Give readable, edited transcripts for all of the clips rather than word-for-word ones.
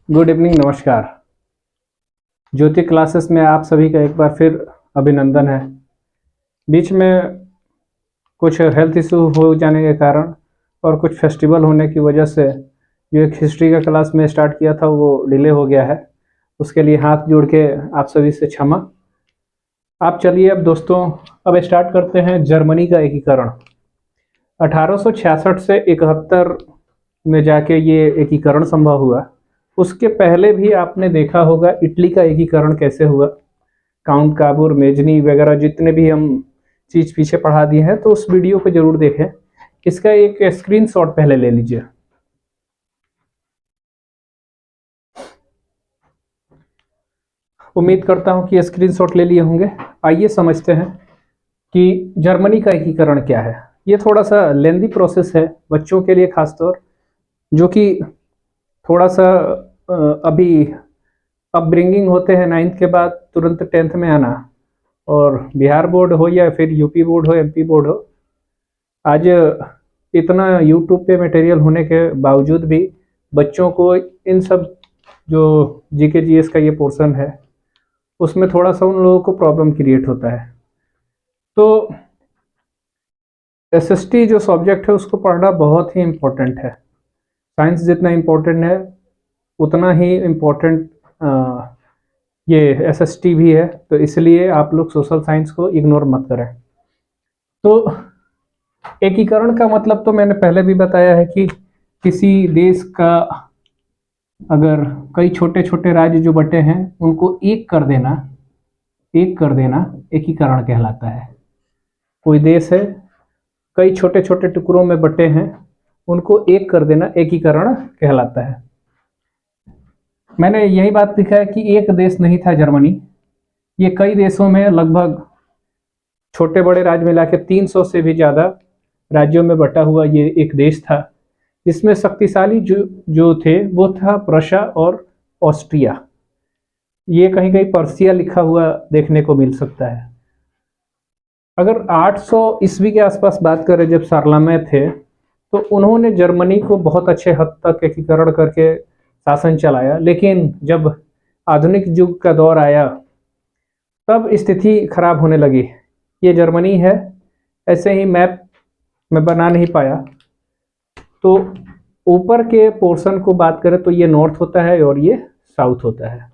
Good evening, नमस्कार। ज्योति classes में आप सभी का एक बार फिर अभिनंदन है। बीच में कुछ हेल्थ इशू हो जाने के कारण और कुछ फेस्टिवल होने की वजह से जो एक हिस्ट्री का क्लास में स्टार्ट किया था वो डिले हो गया है। उसके लिए हाथ जोड़ के आप सभी से क्षमा। आप चलिए अब दोस्तों, अब स्टार्ट करते हैं जर्मनी का एकीकरण। 1866 से 71 में जाके ये एकीकरण संभव हुआ। उसके पहले भी आपने देखा होगा इटली का एकीकरण कैसे हुआ। काउंट काबूर, मेजनी वगैरह जितने भी हम चीज़ पीछे पढ़ा दिए हैं, तो उस वीडियो को जरूर देखें। इसका एक स्क्रीनशॉट पहले ले लीजिए। उम्मीद करता हूं कि स्क्रीनशॉट ले लिए होंगे। आइए समझते हैं कि जर्मनी का एकीकरण क्या है। ये थोड़ा सा लेंदी प्रोसेस है बच्चों के लिए, खासतौर जो कि थोड़ा सा अभी अपब्रिंगिंग होते हैं 9th के बाद तुरंत 10th में आना, और बिहार बोर्ड हो या फिर यूपी बोर्ड हो, एमपी बोर्ड हो, आज इतना यूट्यूब पे मटेरियल होने के बावजूद भी बच्चों को इन सब जो जीके जीएस का ये पोर्शन है उसमें थोड़ा सा उन लोगों को प्रॉब्लम क्रिएट होता है। तो एसएसटी जो सब्जेक्ट है उसको पढ़ना बहुत ही इम्पोर्टेंट है। साइंस जितना इम्पोर्टेंट है उतना ही इम्पोर्टेंट ये एसएसटी भी है। तो इसलिए आप लोग सोशल साइंस को इग्नोर मत करें। तो एकीकरण का मतलब तो मैंने पहले भी बताया है कि किसी देश का अगर कई छोटे छोटे राज्य जो बटे हैं उनको एक कर देना एकीकरण कहलाता है। कोई देश है कई छोटे छोटे टुकड़ों में बटे हैं, उनको एक कर देना एकीकरण कहलाता है। मैंने यही बात लिखा है कि एक देश नहीं था जर्मनी, ये कई देशों में लगभग छोटे बड़े राज्य मिला के 300 से भी ज़्यादा राज्यों में बटा हुआ ये एक देश था। इसमें शक्तिशाली जो थे वो था प्रशा और ऑस्ट्रिया। ये कहीं कहीं पर्सिया लिखा हुआ देखने को मिल सकता है। अगर 800 ईस्वी के आसपास बात करें, जब शारलेमेन थे, तो उन्होंने जर्मनी को बहुत अच्छे हद तक एकीकरण करके शासन चलाया। लेकिन जब आधुनिक युग का दौर आया तब स्थिति खराब होने लगी। ये जर्मनी है, ऐसे ही मैप में बना नहीं पाया। तो ऊपर के पोर्शन को बात करें तो ये नॉर्थ होता है और ये साउथ होता है।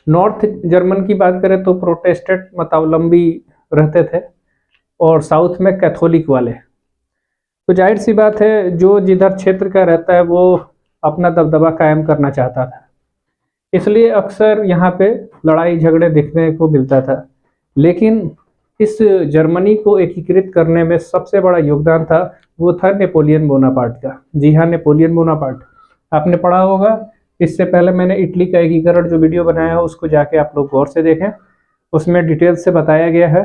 नॉर्थ जर्मन की बात करें तो प्रोटेस्टेंट मतावलंबी रहते थे और साउथ में कैथोलिक वाले। तो जाहिर सी बात है जो जिधर क्षेत्र का रहता है वो अपना दबदबा कायम करना चाहता था, इसलिए अक्सर यहाँ पे लड़ाई झगड़े देखने को मिलता था। लेकिन इस जर्मनी को एकीकृत करने में सबसे बड़ा योगदान था वो था नेपोलियन बोनापार्ट का। जी हाँ, नेपोलियन बोनापार्ट आपने पढ़ा होगा। इससे पहले मैंने इटली का एकीकरण जो वीडियो बनाया है उसको जाके आप लोग गौर से देखें, उसमें डिटेल से बताया गया है।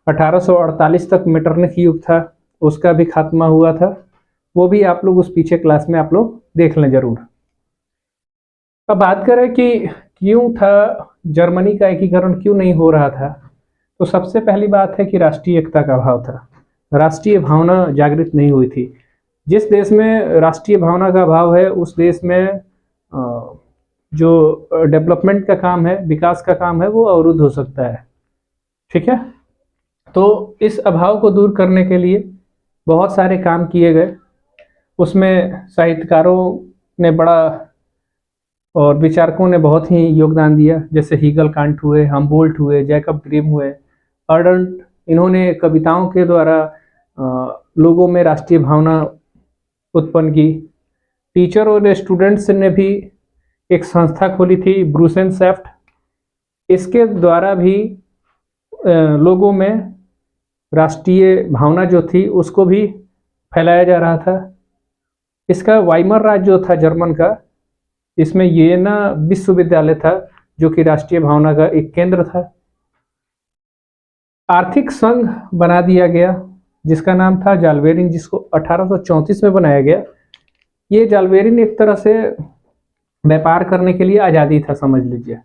1848 तक मेटरनिख युग था, उसका भी खात्मा हुआ था, वो भी आप लोग उस पीछे क्लास में आप लोग देख लें जरूर। अब बात करें कि क्यों था जर्मनी का एकीकरण, क्यों नहीं हो रहा था, तो सबसे पहली बात है कि राष्ट्रीय एकता का अभाव था। राष्ट्रीय भावना जागृत नहीं हुई थी। जिस देश में राष्ट्रीय भावना का अभाव है उस देश में जो डेवलपमेंट का काम है, विकास का काम है, वो अवरुद्ध हो सकता है। ठीक है, तो इस अभाव को दूर करने के लिए बहुत सारे काम किए गए। उसमें साहित्यकारों ने बड़ा और विचारकों ने बहुत ही योगदान दिया, जैसे हीगल कांट हुए, हमबोल्ट हुए, जैकब ग्रिम हुए, अर्डर्ट। इन्होंने कविताओं के द्वारा लोगों में राष्ट्रीय भावना उत्पन्न की। टीचर और स्टूडेंट्स ने भी एक संस्था खोली थी, ब्रूसेनसेफ्ट। इसके द्वारा भी लोगों में राष्ट्रीय भावना जो थी उसको भी फैलाया जा रहा था। इसका वाइमर राज्य जो था जर्मन का, इसमें येना विश्वविद्यालय था जो कि राष्ट्रीय भावना का एक केंद्र था। आर्थिक संघ बना दिया गया जिसका नाम था जाल्बेरिन, जिसको 1834 में बनाया गया। ये जाल्बेरिन एक तरह से व्यापार करने के लिए आज़ादी था, समझ लीजिए।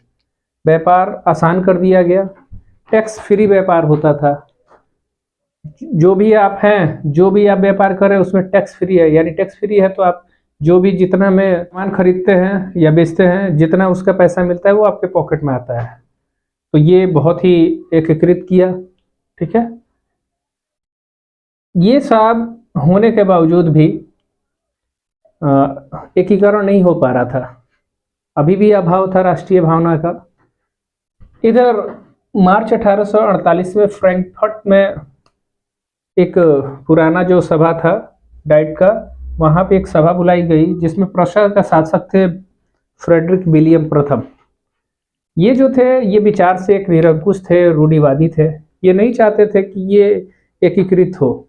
व्यापार आसान कर दिया गया, टैक्स फ्री व्यापार होता था। जो भी आप हैं, जो भी आप व्यापार करें उसमें टैक्स फ्री है, यानी टैक्स फ्री है तो आप जो भी जितना में सामान खरीदते हैं या बेचते हैं, जितना उसका पैसा मिलता है वो आपके पॉकेट में आता है। तो ये बहुत ही एकीकृत किया। ठीक है, ये सब होने के बावजूद भी एकीकरण नहीं हो पा रहा था, अभी भी अभाव था राष्ट्रीय भावना का। इधर मार्च 1848 में फ्रैंकफर्ट में एक पुराना जो सभा था डाइट का, वहाँ पे एक सभा बुलाई गई जिसमें प्रुशिया का शासक थे फ्रेडरिक विलियम प्रथम। ये जो थे ये विचार से एक निरंकुश थे, रूढ़िवादी थे। ये नहीं चाहते थे कि ये एकीकृत हो।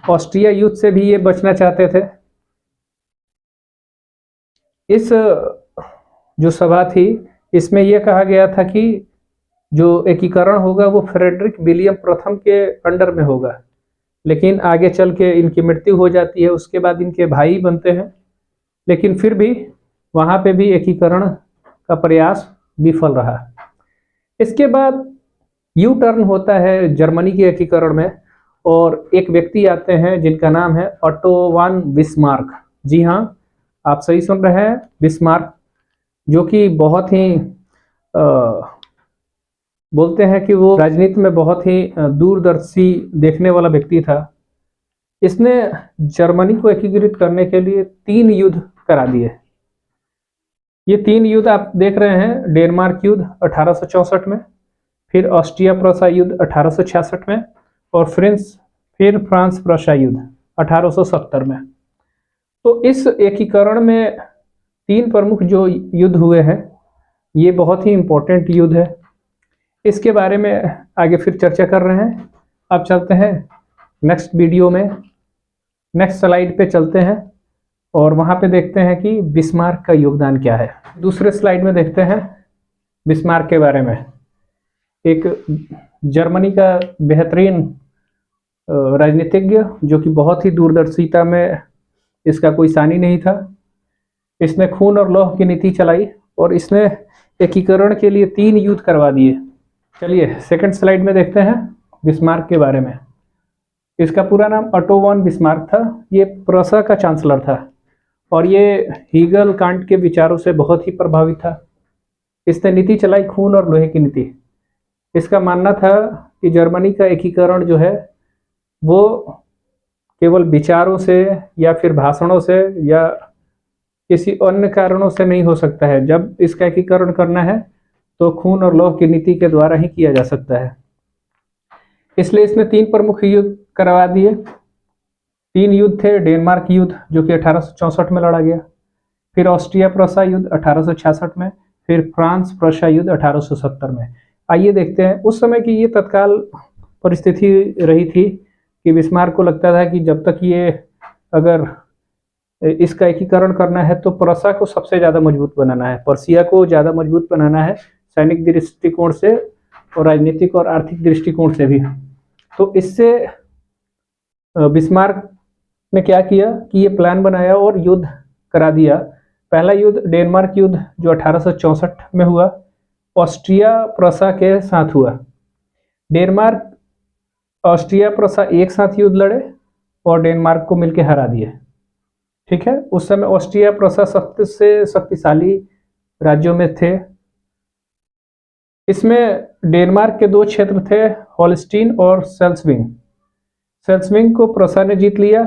ऑस्ट्रिया युद्ध से भी ये बचना चाहते थे। इस जो सभा थी इसमें यह कहा गया था कि जो एकीकरण होगा वो फ्रेडरिक विलियम प्रथम के अंडर में होगा, लेकिन आगे चल के इनकी मृत्यु हो जाती है, उसके बाद इनके भाई बनते हैं। लेकिन फिर भी वहाँ पे भी एकीकरण का प्रयास विफल रहा। इसके बाद यू टर्न होता है जर्मनी के एकीकरण में, और एक व्यक्ति आते हैं जिनका नाम है ऑटो वन बिस्मार्क। जी हाँ, आप सही सुन रहे हैं, बिस्मार्क, जो कि बहुत ही बोलते हैं कि वो राजनीति में बहुत ही दूरदर्शी देखने वाला व्यक्ति था। इसने जर्मनी को एकीकृत करने के लिए 3 युद्ध करा दिए। ये 3 युद्ध आप देख रहे हैं, डेनमार्क युद्ध 1864 में, फिर ऑस्ट्रिया प्रुशिया युद्ध 1866 में, और फिर फ्रांस प्रुशिया युद्ध 1870 में। तो इस एकीकरण में 3 प्रमुख जो युद्ध हुए हैं ये बहुत ही इम्पोर्टेंट युद्ध है। इसके बारे में आगे फिर चर्चा कर रहे हैं। अब चलते हैं नेक्स्ट वीडियो में, नेक्स्ट स्लाइड पे चलते हैं और वहाँ पे देखते हैं कि बिस्मार्क का योगदान क्या है। दूसरे स्लाइड में देखते हैं बिस्मार्क के बारे में। एक जर्मनी का बेहतरीन राजनीतिज्ञ जो कि बहुत ही दूरदर्शिता में इसका कोई सानी नहीं था। इसने खून और लौह की नीति चलाई और इसने एकीकरण के लिए 3 युद्ध करवा दिए। चलिए सेकंड स्लाइड में देखते हैं बिस्मार्क के बारे में। इसका पूरा नाम ऑटो वन बिस्मार्क था। ये प्रुशिया का चांसलर था और ये हीगल कांट के विचारों से बहुत ही प्रभावित था। इसने नीति चलाई खून और लोहे की नीति। इसका मानना था कि जर्मनी का एकीकरण जो है वो केवल विचारों से या फिर भाषणों से या किसी अन्य कारणों से नहीं हो सकता है। जब इसका एकीकरण करना है तो खून और लौह की नीति के द्वारा ही किया जा सकता है। इसलिए इसने 3 प्रमुख युद्ध करवा दिए। 3 युद्ध थे, डेनमार्क युद्ध जो कि 1864 में लड़ा गया, फिर ऑस्ट्रिया प्रुशिया युद्ध 1866 में, फिर फ्रांस प्रुशिया युद्ध 1870 में। आइए देखते हैं उस समय की ये तत्काल परिस्थिति रही थी कि बिस्मार्क को लगता था कि जब तक ये अगर इसका एकीकरण करना है तो प्रुशिया को सबसे ज़्यादा मजबूत बनाना है, पर्शिया को ज़्यादा मजबूत बनाना है सैनिक दृष्टिकोण से और राजनीतिक और आर्थिक दृष्टिकोण से भी। तो इससे बिस्मार्क ने क्या किया कि ये प्लान बनाया और युद्ध करा दिया। पहला युद्ध डेनमार्क युद्ध जो 1864 में हुआ, ऑस्ट्रिया प्रुशिया के साथ हुआ। डेनमार्क ऑस्ट्रिया प्रुशिया एक साथ युद्ध लड़े और डेनमार्क को मिलकर हरा दिए। ठीक है, उस समय ऑस्ट्रिया प्रुशिया सबसे शक्तिशाली राज्यों में थे। इसमें डेनमार्क के 2 क्षेत्र थे, होल्स्टीन और सेल्सविंग। सेल्सविंग को प्रुशिया ने जीत लिया,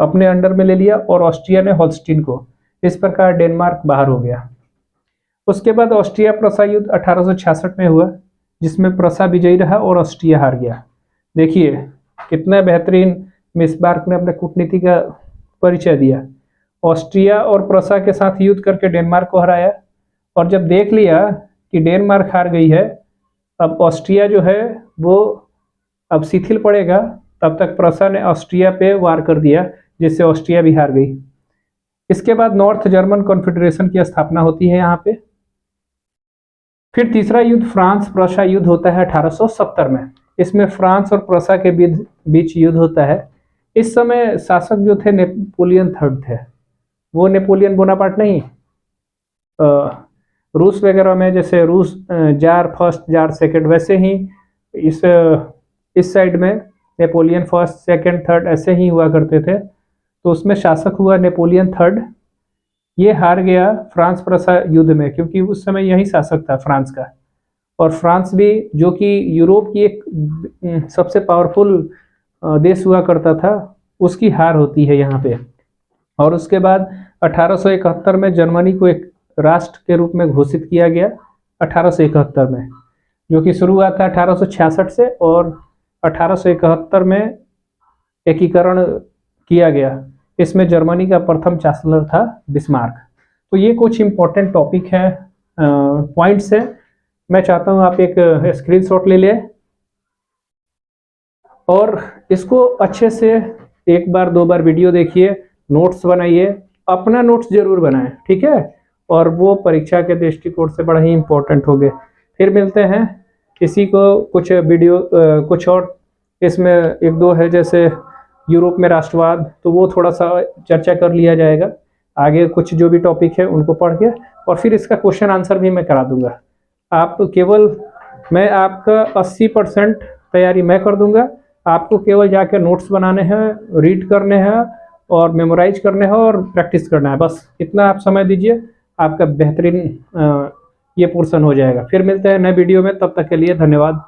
अपने अंडर में ले लिया, और ऑस्ट्रिया ने होल्स्टीन को। इस प्रकार डेनमार्क बाहर हो गया। उसके बाद ऑस्ट्रिया प्रुशिया युद्ध 1866 में हुआ जिसमें प्रुशिया विजयी रहा और ऑस्ट्रिया हार गया। देखिए कितना बेहतरीन बिस्मार्क ने अपने कूटनीति का परिचय दिया। ऑस्ट्रिया और प्रुशिया के साथ युद्ध करके डेनमार्क को हराया, और जब देख लिया कि डेनमार्क हार गई है, अब ऑस्ट्रिया जो है वो अब शिथिल पड़ेगा, तब तक प्रुशिया ने ऑस्ट्रिया पे वार कर दिया जिससे ऑस्ट्रिया भी हार गई। इसके बाद नॉर्थ जर्मन कॉन्फेडरेशन की स्थापना होती है यहाँ पे। फिर तीसरा युद्ध फ्रांस प्रुशिया युद्ध होता है 1870 में। इसमें फ्रांस और प्रुशिया के बीच युद्ध होता है। इस समय शासक जो थे नेपोलियन थर्ड थे, वो नेपोलियन बोनापार्ट नहीं। रूस वगैरह में जैसे रूस जार फर्स्ट जार सेकंड, वैसे ही इस साइड में नेपोलियन फर्स्ट सेकंड थर्ड ऐसे ही हुआ करते थे। तो उसमें शासक हुआ नेपोलियन थर्ड। ये हार गया फ्रांस प्रसा युद्ध में, क्योंकि उस समय यही शासक था फ्रांस का। और फ्रांस भी, जो कि यूरोप की एक सबसे पावरफुल देश हुआ करता था, उसकी हार होती है यहाँ पे। और उसके बाद 1871 में जर्मनी को एक राष्ट्र के रूप में घोषित किया गया, 1871 में, जो कि शुरू हुआ था 1866 से, और 1871 में एकीकरण किया गया। इसमें जर्मनी का प्रथम चांसलर था बिस्मार्क। तो ये कुछ इम्पोर्टेंट टॉपिक है, पॉइंट्स है। मैं चाहता हूँ आप एक स्क्रीनशॉट ले लें और इसको अच्छे से एक बार दो बार वीडियो देखिए, नोट्स बनाइए, अपना नोट्स जरूर बनाएं, ठीक है। और वो परीक्षा के दृष्टिकोण से बड़ा ही इम्पोर्टेंट हो गए। फिर मिलते हैं, किसी को कुछ वीडियो कुछ और इसमें एक दो है, जैसे यूरोप में राष्ट्रवाद, तो वो थोड़ा सा चर्चा कर लिया जाएगा। आगे कुछ जो भी टॉपिक है उनको पढ़ के, और फिर इसका क्वेश्चन आंसर भी मैं करा दूंगा। आप केवल, मैं आपका 80% तैयारी मैं कर दूंगा, आपको केवल जाकर नोट्स बनाने हैं, रीड करने हैं और मेमोराइज करने हैं और प्रैक्टिस करना है, बस इतना आप समय दीजिए, आपका बेहतरीन ये पोर्शन हो जाएगा। फिर मिलते हैं नए वीडियो में, तब तक के लिए धन्यवाद।